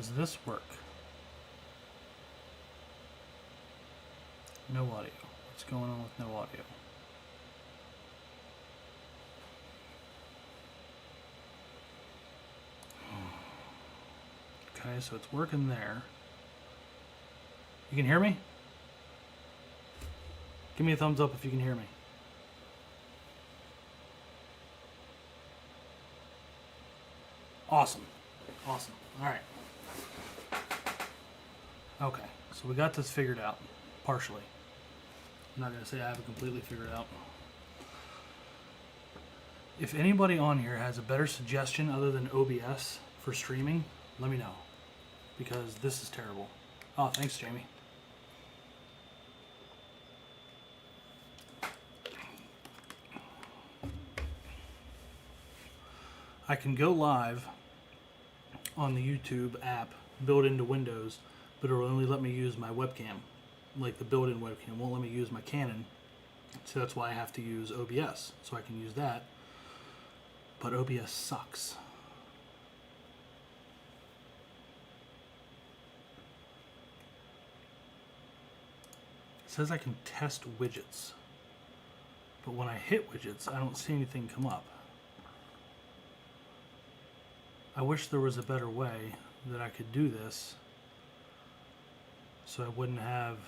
Does this work? No audio. What's going on with no audio? Okay, so it's working there. You can hear me? Give me a thumbs up if you can hear me. Awesome. Awesome. All right. Okay, so we got this figured out, partially. I'm not going to say I have it completely figured out. If anybody on here has a better suggestion other than OBS for streaming, let me know. Because this is terrible. Oh, thanks, Jamie. I can go live on the YouTube app built into Windows, but it'll only let me use my webcam. Like the built-in webcam won't let me use my Canon, so that's why I have to use OBS, so I can use that. But OBS sucks. It says I can test widgets, but when I hit widgets, I don't see anything come up. I wish there was a better way that I could do this so I wouldn't have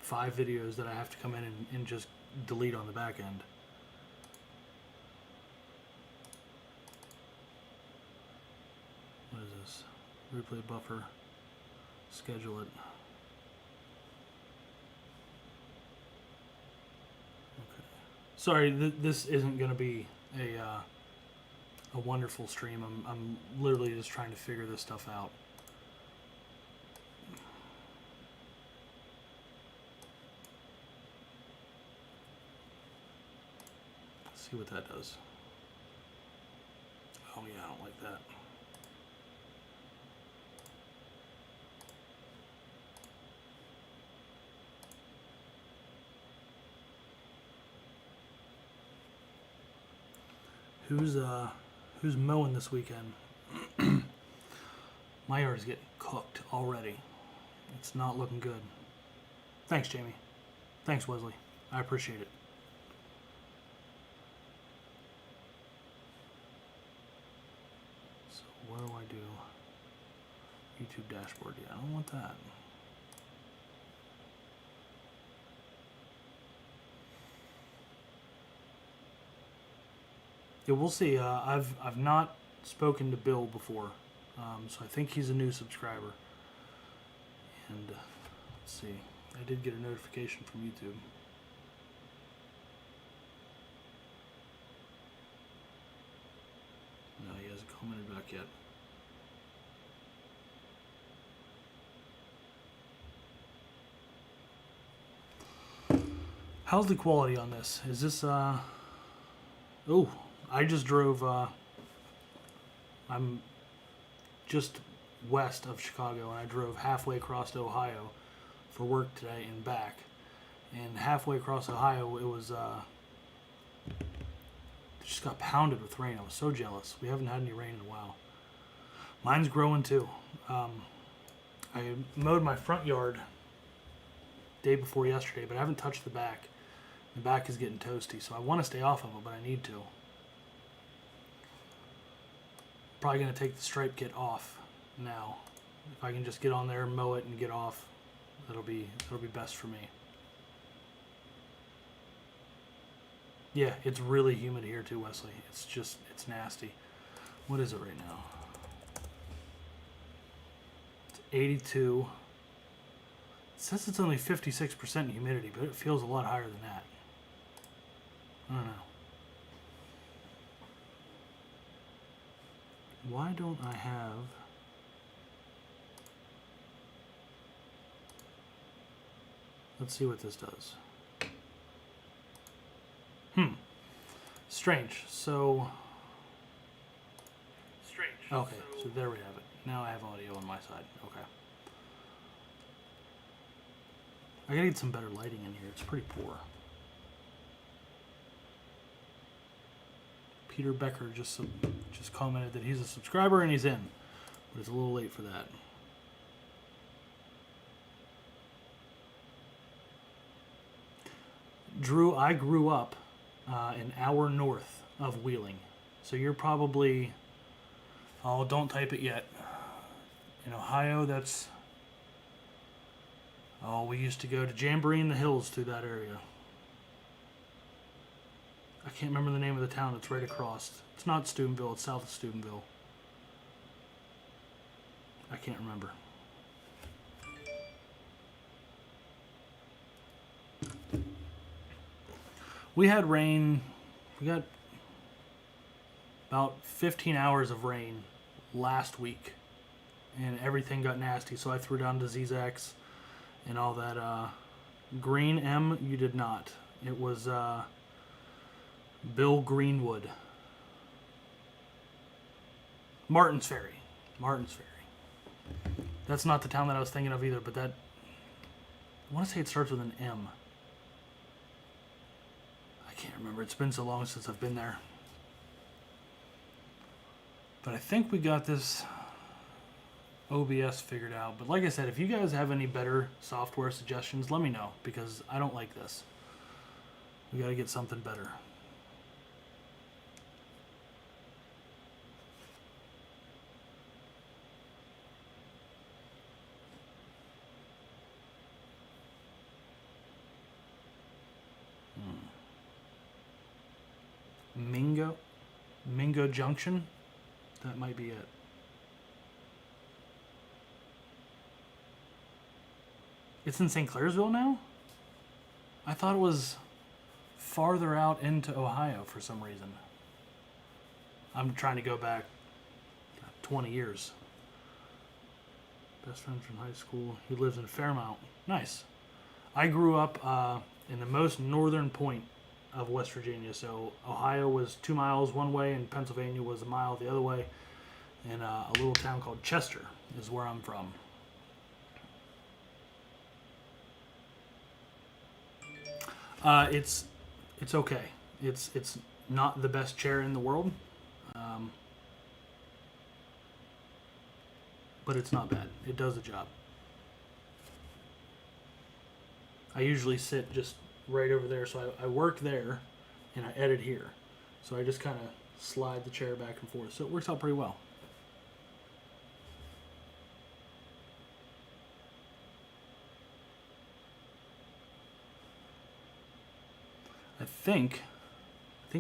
5 videos that I have to come in and just delete on the back end. What is this? Replay buffer. Schedule it. Okay. Sorry, this isn't going to be a wonderful stream. I'm literally just trying to figure this stuff out. Let's see what that does. Oh yeah, I don't like that. Who's mowing this weekend? My yard is getting cooked already. It's not looking good. Thanks, Jamie. Thanks, Wesley. I appreciate it. So what do I do? YouTube dashboard. Yeah, I don't want that. Yeah, we'll see. I've not spoken to Bill before, so I think he's a new subscriber. And let's see. I did get a notification from YouTube. No, he hasn't commented back yet. How's the quality on this? Is this oh, I just drove I'm just west of Chicago, and I drove halfway across to Ohio for work today and back. And halfway across Ohio, it was it just got pounded with rain. I was so jealous. We haven't had any rain in a while. Mine's growing too. I mowed my front yard day before yesterday, but I haven't touched the back. The back is getting toasty, so I want to stay off of it, but I need to. Probably going to take the stripe kit off now. If I can just get on there, mow it, and get off, that'll be best for me. Yeah, it's really humid here too, Wesley. It's nasty. What is it right now? It's 82. It says it's only 56% humidity, but it feels a lot higher than that. I don't know. Why don't I have... Let's see what this does. Strange. So... Okay, so there we have it. Now I have audio on my side. Okay. I gotta get some better lighting in here. It's pretty poor. Peter Becker just commented that he's a subscriber and he's in. but it's a little late for that. Drew, I grew up an hour north of Wheeling. So you're probably, oh, don't type it yet. In Ohio, that's, oh, we used to go to Jamboree in the Hills through that area. I can't remember the name of the town. It's right across. It's not Steubenville. It's south of Steubenville. I can't remember. We had rain. We got about 15 hours of rain last week, and everything got nasty. So I threw down the Z-Zax and all that. Green M, you did not. It was Bill Greenwood. Martins Ferry. Martins Ferry. That's not the town that I was thinking of either, but that, I want to say it starts with an M. I can't remember. It's been so long since I've been there. But I think we got this OBS figured out. But like I said, if you guys have any better software suggestions, let me know, because I don't like this. We got to get something better. Mingo Junction? That might be it. It's in St. Clairsville now? I thought it was farther out into Ohio for some reason. I'm trying to go back 20 years. Best friend from high school. He lives in Fairmount. Nice. I grew up in the most northern point of West Virginia. So Ohio was 2 miles one way and Pennsylvania was a mile the other way. And a little town called Chester is where I'm from. It's okay. It's not the best chair in the world, but it's not bad. It does the job. I usually sit just right over there, so I work there and I edit here. So I just kind of slide the chair back and forth. So it works out pretty well. I think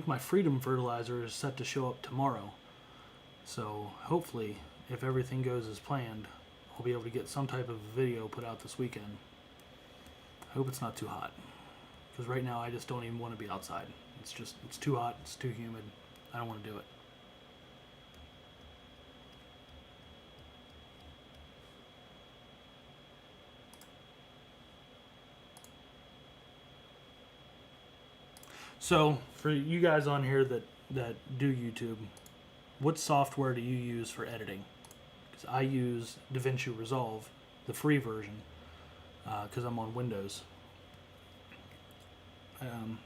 my Freedom fertilizer is set to show up tomorrow. So hopefully, if everything goes as planned, I'll be able to get some type of video put out this weekend. I hope it's not too hot, because right now I just don't even want to be outside. It's too hot, it's too humid. I don't want to do it. So, for you guys on here that do YouTube, what software do you use for editing? Because I use DaVinci Resolve, the free version, because I'm on Windows. And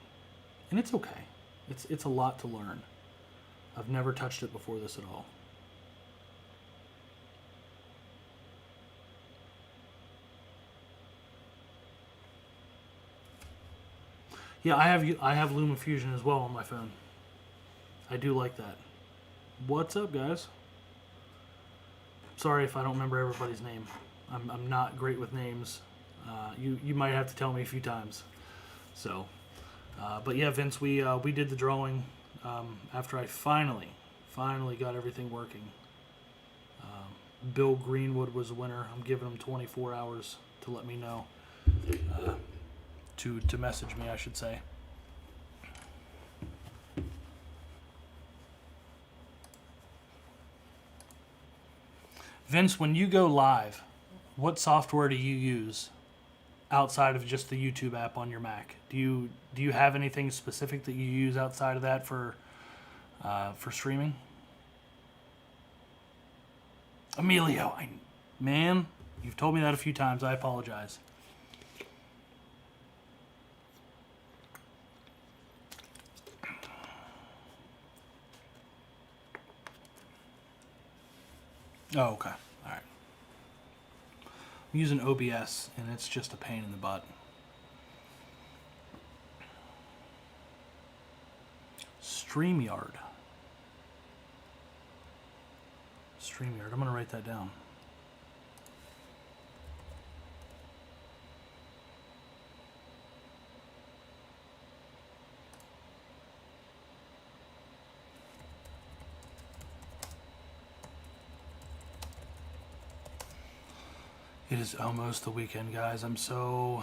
it's okay. It's a lot to learn. I've never touched it before this at all. Yeah, I have LumaFusion as well on my phone. I do like that. What's up, guys? Sorry if I don't remember everybody's name. I'm not great with names. You might have to tell me a few times. So, but yeah, Vince, we did the drawing after I finally got everything working. Bill Greenwood was the winner. I'm giving him 24 hours to let me know. To message me, I should say. Vince, when you go live, what software do you use outside of just the YouTube app on your Mac? Do you have anything specific that you use outside of that for streaming? Emilio, man, you've told me that a few times. I apologize. Oh, okay. All right. I'm using OBS, and it's just a pain in the butt. StreamYard. StreamYard. I'm going to write that down. It is almost the weekend, guys. I'm so...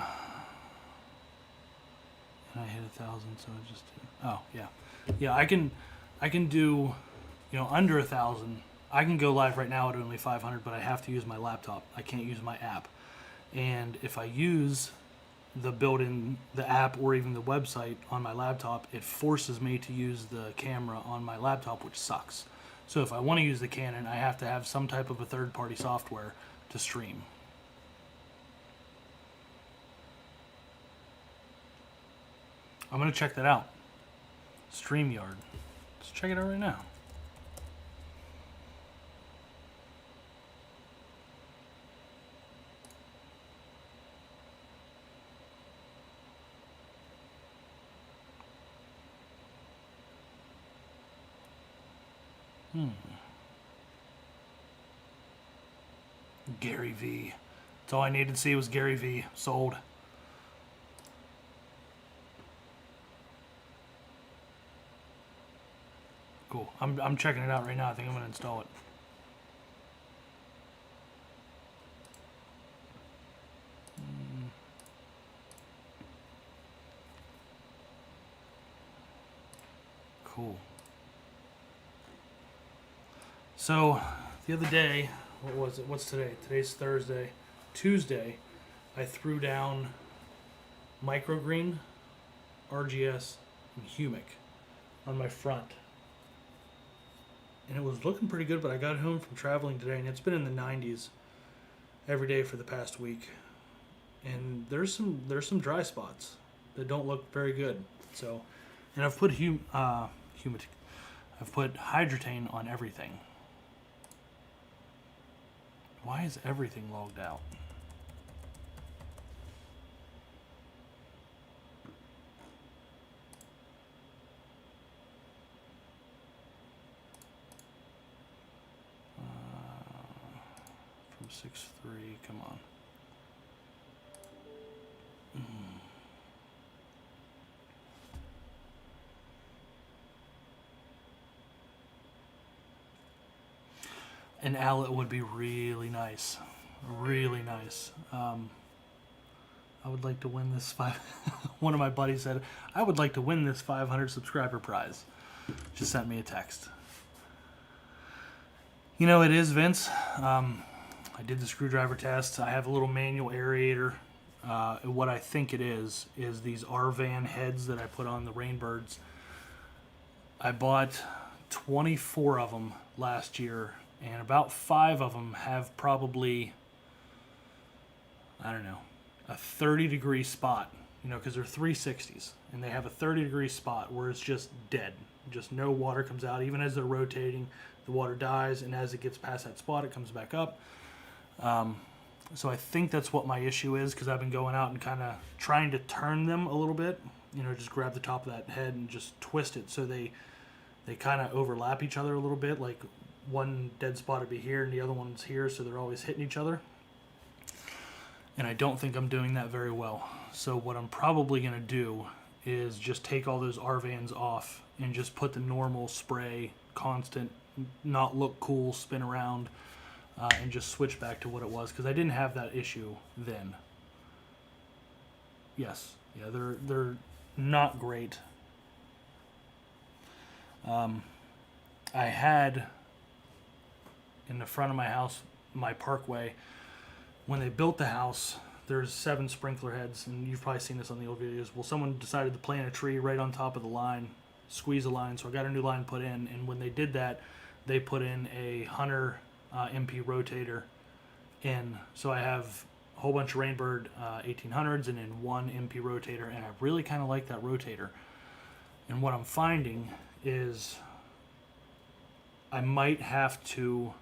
And I hit 1,000, so I just... Oh, yeah. Yeah, I can do, you know, under 1,000. I can go live right now at only 500, but I have to use my laptop. I can't use my app. And if I use the built-in, the app or even the website on my laptop, it forces me to use the camera on my laptop, which sucks. So if I want to use the Canon, I have to have some type of a third-party software to stream. I'm going to check that out. StreamYard. Let's check it out right now. Gary V. That's all I needed to see was Gary V. Sold. Cool. I'm checking it out right now. I think I'm going to install it. Cool. So, the other day, what was it? What's today? Today's Thursday. Tuesday, I threw down microgreen, RGS, and humic on my front. And it was looking pretty good, but I got home from traveling today, and it's been in the 90s every day for the past week. And there's some dry spots that don't look very good. So, and I've put I've put hydrotane on everything. Why is everything logged out? From 6.3, come on. An outlet would be really nice. Really nice. I would like to win this one of my buddies said, I would like to win this 500 subscriber prize. Just sent me a text. You know, it is, Vince. I did the screwdriver test. I have a little manual aerator. What I think it is these R-Van heads that I put on the Rainbirds. I bought 24 of them last year, and about 5 of them have probably, I don't know, a 30-degree spot, you know, because they're 360s, and they have a 30-degree spot where it's just dead. Just no water comes out. Even as they're rotating, the water dies, and as it gets past that spot, it comes back up. So I think that's what my issue is, because I've been going out and kind of trying to turn them a little bit, you know, just grab the top of that head and just twist it so they kind of overlap each other a little bit, like one dead spot would be here and the other one's here, so they're always hitting each other. And I don't think I'm doing that very well. So what I'm probably going to do is just take all those R-Vans off and just put the normal spray, constant, not look cool, spin around, and just switch back to what it was, because I didn't have that issue then. Yes, yeah, they're not great. I had in the front of my house, my parkway, when they built the house, there's 7 sprinkler heads, and you've probably seen this on the old videos. Well, someone decided to plant a tree right on top of the line, squeeze a line, so I got a new line put in, and when they did that, they put in a Hunter MP rotator in. So I have a whole bunch of Rainbird 1800s and then one MP rotator, and I really kind of like that rotator. And what I'm finding is I might have to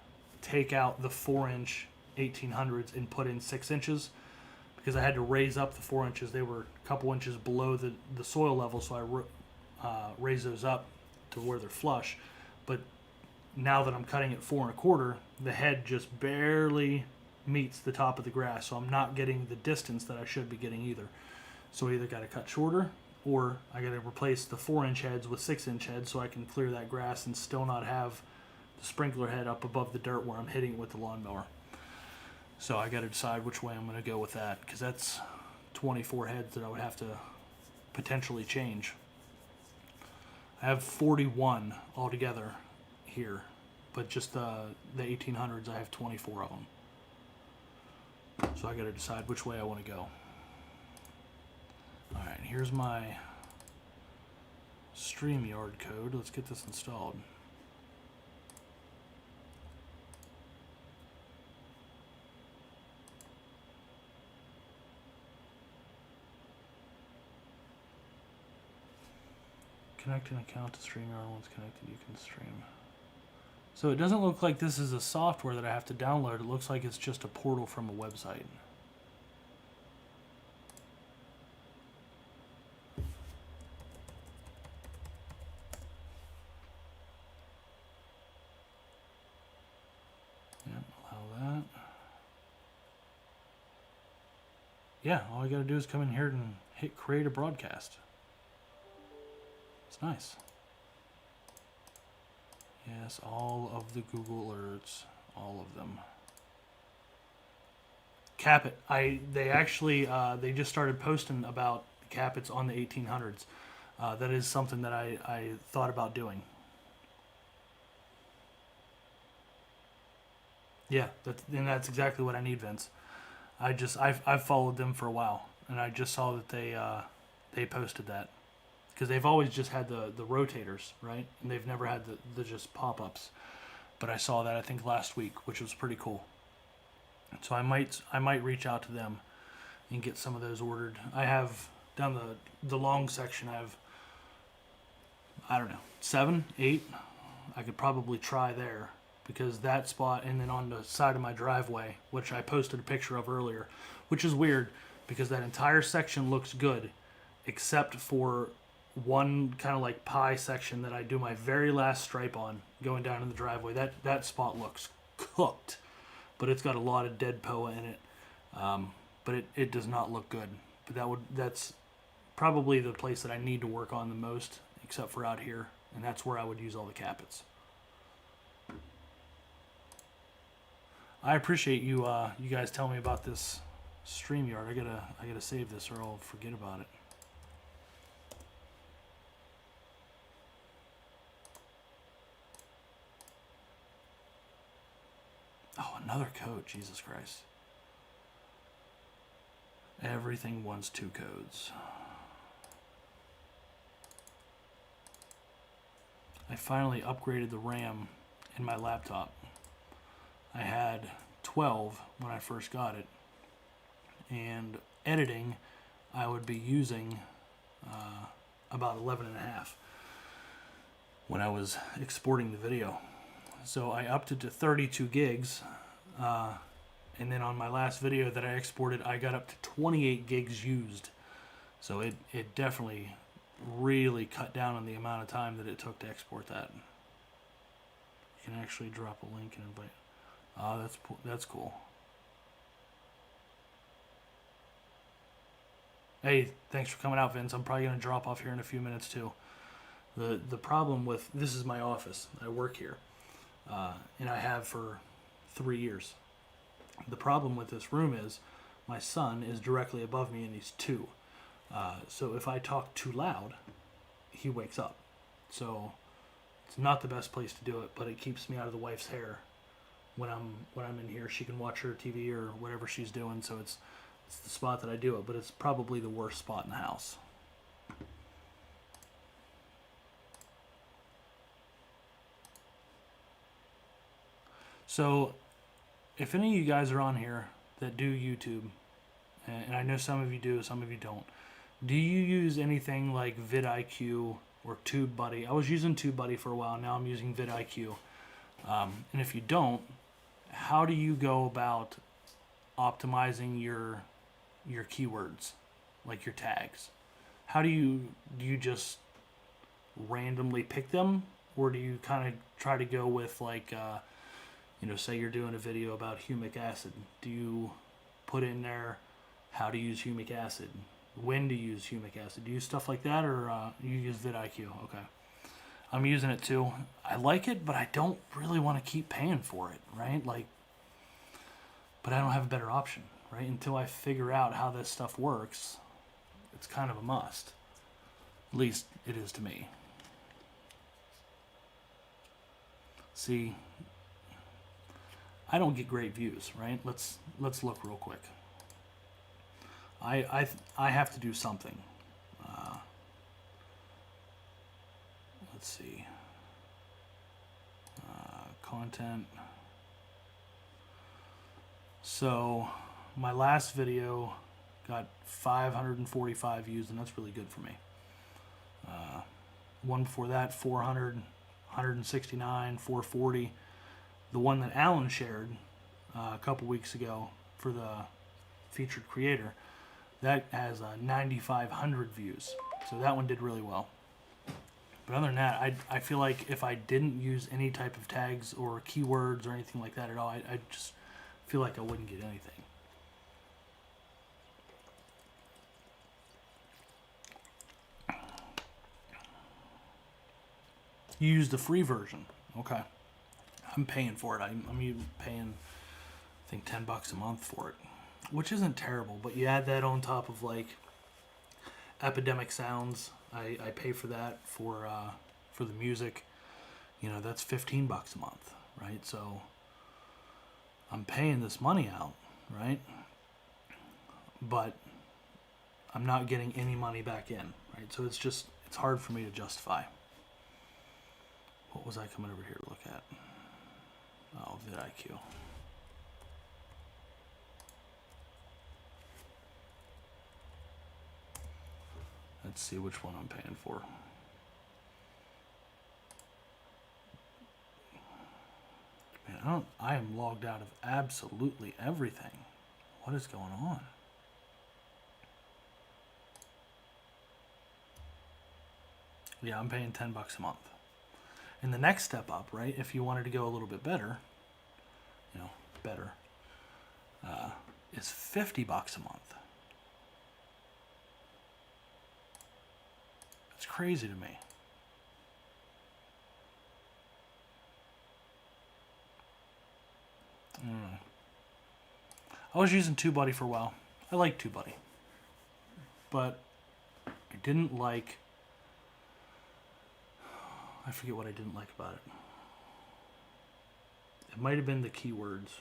take out the 4-inch 1800s and put in 6 inches because I had to raise up the 4 inches. They were a couple inches below the soil level, so I raised those up to where they're flush. But now that I'm cutting it 4 1/4, the head just barely meets the top of the grass, so I'm not getting the distance that I should be getting either. So I either got to cut shorter, or I got to replace the 4-inch heads with 6-inch heads so I can clear that grass and still not have the sprinkler head up above the dirt where I'm hitting it with the lawnmower. So I got to decide which way I'm going to go with that, because that's 24 heads that I would have to potentially change. I have 41 altogether here, but just the 1800s, I have 24 of them. So I got to decide which way I want to go. All right, here's my StreamYard code. Let's get this installed. Connect an account to StreamYard. Once connected, you can stream. So it doesn't look like this is a software that I have to download. It looks like it's just a portal from a website. Yep, allow that. Yeah, all I gotta do is come in here and hit create a broadcast. It's nice. Yes, all of the Google alerts, all of them. Capit. They actually they just started posting about Capits on the 1800s. That is something that I thought about doing. Yeah, that's exactly what I need, Vince. I've followed them for a while, and I just saw that they posted that. Because they've always just had the rotators, right? And they've never had the just pop-ups. But I saw that, I think, last week, which was pretty cool. So I might reach out to them and get some of those ordered. I have, down the long section, I have, I don't know, 7, 8. I could probably try there. Because that spot, and then on the side of my driveway, which I posted a picture of earlier, which is weird, because that entire section looks good, except for one kind of like pie section that I do my very last stripe on going down in the driveway. That spot looks cooked, but it's got a lot of dead POA in it. But it does not look good. But that's probably the place that I need to work on the most, except for out here, and that's where I would use all the Capits. I appreciate you you guys telling me about this StreamYard. I gotta save this or I'll forget about it. Oh, another code. Jesus Christ. Everything wants 2 codes. I finally upgraded the RAM in my laptop. I had 12 when I first got it. And editing, I would be using about 11.5 when I was exporting the video. So I upped it to 32 gigs, and then on my last video that I exported, I got up to 28 gigs used. So it definitely really cut down on the amount of time that it took to export that. You can actually drop a link and invite. Oh, that's cool. Hey, thanks for coming out, Vince. I'm probably going to drop off here in a few minutes too. The problem with this is my office. I work here. And I have for 3 years. The problem with this room is my son is directly above me and he's 2. So if I talk too loud, he wakes up. So it's not the best place to do it, but it keeps me out of the wife's hair when I'm in here. She can watch her TV or whatever she's doing, so it's the spot that I do it, but it's probably the worst spot in the house. So, if any of you guys are on here that do YouTube, and I know some of you do, some of you don't, do you use anything like vidIQ or TubeBuddy? I was using TubeBuddy for a while, now I'm using vidIQ. And if you don't, how do you go about optimizing your keywords, like your tags? How do you just randomly pick them, or do you kind of try to go with like say you're doing a video about humic acid? Do you put in there how to use humic acid, when to use humic acid? Do you use stuff like that, or you use vidIQ? Okay, I'm using it too. I like it, but I don't really want to keep paying for it, right? Like, but I don't have a better option, right? Until I figure out how this stuff works, it's kind of a must. At least it is to me. See, I don't get great views, right? Let's look real quick. I have to do something. Let's see. Content. So my last video got 545 views, and that's really good for me. One before that, 400, 169, 440. The one that Alan shared a couple weeks ago for the featured creator, that has 9,500 views. So that one did really well. But other than that, I feel like if I didn't use any type of tags or keywords or anything like that at all, I just feel like I wouldn't get anything. You use the free version. Okay. I'm paying for it. I'm paying, I think, $10 a month for it, which isn't terrible. But you add that on top of like Epidemic Sounds. I pay for that for the music. That's $15 a month, right? So I'm paying this money out, right? But I'm not getting any money back in, right? So it's hard for me to justify. What was I coming over here to look at? Oh, vidIQ. Let's see which one I'm paying for. Man, I am logged out of absolutely everything. What is going on? Yeah, I'm paying $10 a month. And the next step up, right, if you wanted to go a little bit better, is $50 a month. It's crazy to me. I was using TubeBuddy for a while. I like TubeBuddy, but I didn't like. I forget what I didn't like about it. It might have been the keywords,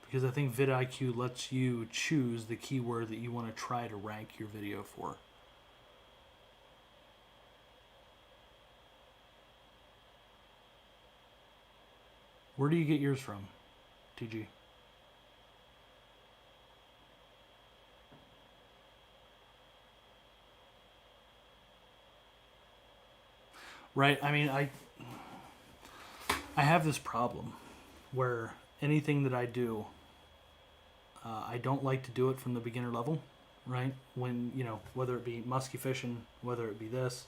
because I think vidIQ lets you choose the keyword that you want to try to rank your video for. Where do you get yours from, TG? Right, I mean, I have this problem where anything that I do, I don't like to do it from the beginner level, right? When, whether it be musky fishing, whether it be this,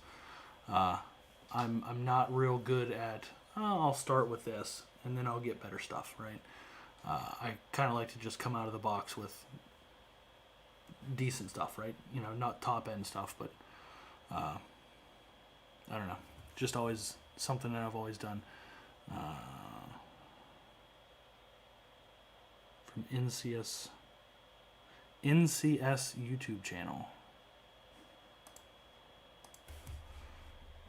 I'm not real good at, I'll start with this and then I'll get better stuff, right? I kind of like to just come out of the box with decent stuff, right? Not top end stuff, but I don't know. Just always something that I've always done. From NCS YouTube channel.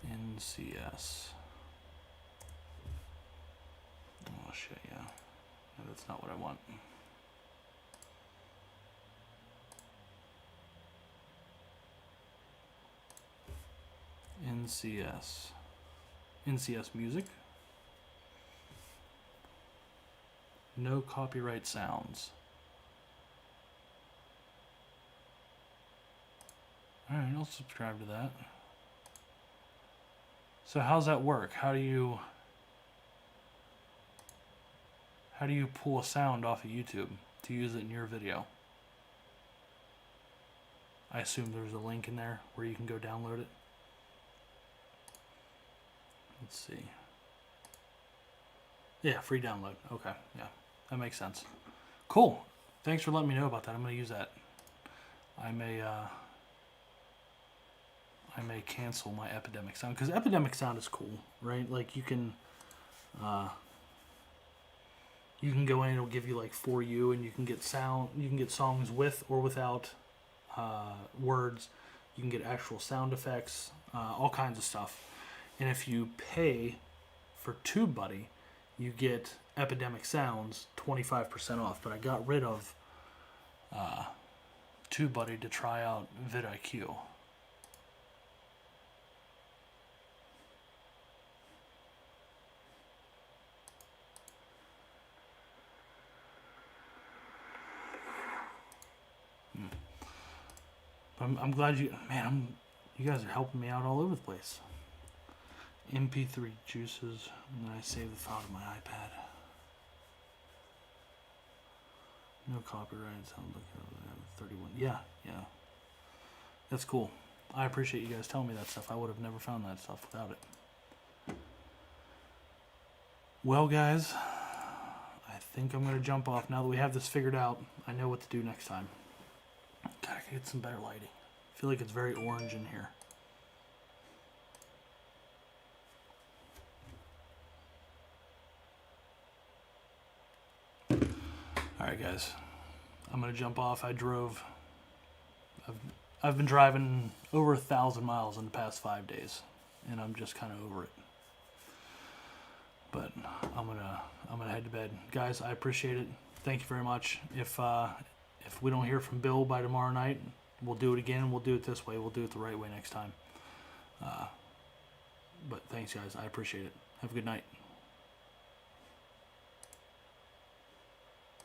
NCS. Oh shit, yeah. No, that's not what I want. NCS music. No copyright sounds. Alright, I'll subscribe to that. So how's that work? How do you... How do you pull a sound off of YouTube to use it in your video? I assume there's a link in there where you can go download it. Let's see. Yeah, free download. Okay, yeah, that makes sense. Cool. Thanks for letting me know about that. I'm going to use that. I may cancel my Epidemic Sound, because Epidemic Sound is cool, right? Like you can go in, it'll give you like For You, and you can get songs with or without words. You can get actual sound effects, all kinds of stuff. And if you pay for TubeBuddy, you get Epidemic Sounds 25% off. But I got rid of TubeBuddy to try out vidIQ. I'm glad you guys are helping me out all over the place. MP3 juices, and then I save the file to my iPad. No copyright, sound like 31. Yeah. That's cool. I appreciate you guys telling me that stuff. I would have never found that stuff without it. Well, guys, I think I'm going to jump off now that we have this figured out. I know what to do next time. Gotta get some better lighting. I feel like it's very orange in here. Alright guys, I'm gonna jump off. I've been driving over 1,000 miles in the past 5 days, and I'm just kind of over it. But I'm gonna head to bed. Guys, I appreciate it. Thank you very much. If we don't hear from Bill by tomorrow night, we'll do it again. We'll do it this way. We'll do it the right way next time. But thanks guys, I appreciate it. Have a good night.